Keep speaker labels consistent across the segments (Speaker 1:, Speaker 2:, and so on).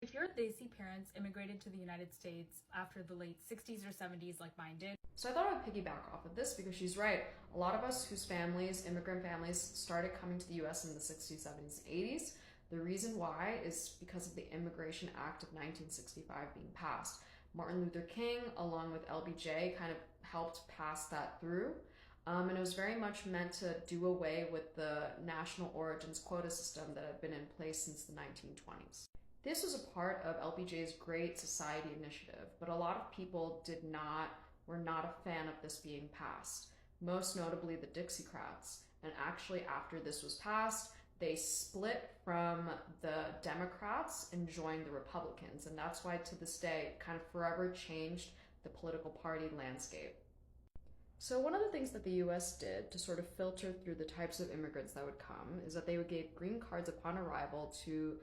Speaker 1: If your Desi parents immigrated to the United States after the late 60s or 70s like mine did,
Speaker 2: So I thought I would piggyback off of this because she's right. A lot of us whose families, immigrant families, started coming to the US in the 60s, 70s, 80s. The reason why is because of the Immigration Act of 1965 being passed. Martin Luther King, along with LBJ, kind of helped pass that through. And it was very much meant to do away with the national origins quota system that had been in place since the 1920s. This was a part of LBJ's Great Society initiative, but a lot of people were not a fan of this being passed, most notably the Dixiecrats. And actually, after this was passed, they split from the Democrats and joined the Republicans. And that's why to this day, it kind of forever changed the political party landscape. So one of the things that the US did to sort of filter through the types of immigrants that would come is that they would give green cards upon arrival to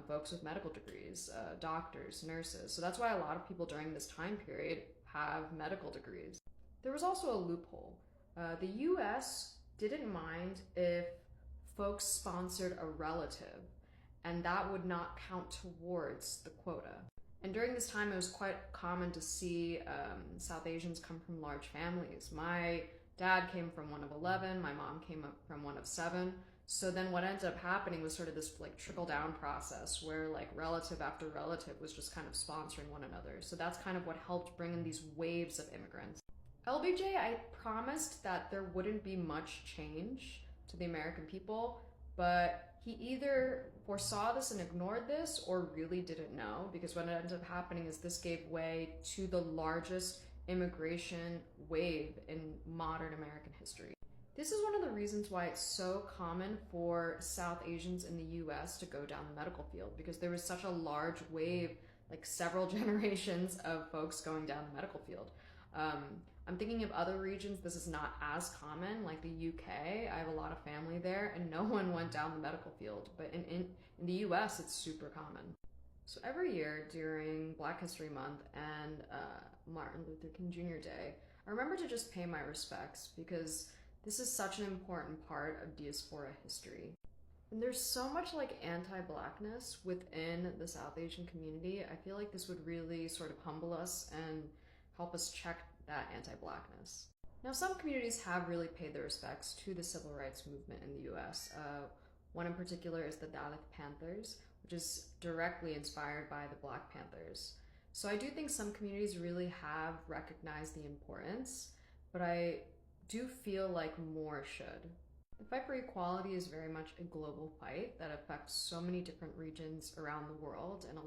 Speaker 2: folks with medical degrees, doctors, nurses. So that's why a lot of people during this time period have medical degrees. There was also a loophole. The US didn't mind if folks sponsored a relative, and that would not count towards the quota. And during this time, it was quite common to see South Asians come from large families. My dad came from one of 11, my mom came up from one of 7. So then what ended up happening was sort of this like trickle down process where like relative after relative was just kind of sponsoring one another. So that's kind of what helped bring in these waves of immigrants. LBJ, I promised that there wouldn't be much change to the American people, but he either foresaw this and ignored this or really didn't know, because what ended up happening is this gave way to the largest immigration wave in modern American history. This is one of the reasons why it's so common for South Asians in the US to go down the medical field, because there was such a large wave, like several generations of folks going down the medical field. I'm thinking of other regions, this is not as common, like the UK. I have a lot of family there and no one went down the medical field, but in the US, it's super common. So every year during Black History Month and Martin Luther King Jr. Day, I remember to just pay my respects because this is such an important part of diaspora history. And there's so much like anti-Blackness within the South Asian community. I feel like this would really sort of humble us and help us check that anti-Blackness. Now, some communities have really paid their respects to the civil rights movement in the US. One in particular is the Dalit Panthers, which is directly inspired by the Black Panthers. So I do think some communities really have recognized the importance, but I do feel like more should. The fight for equality is very much a global fight that affects so many different regions around the world, and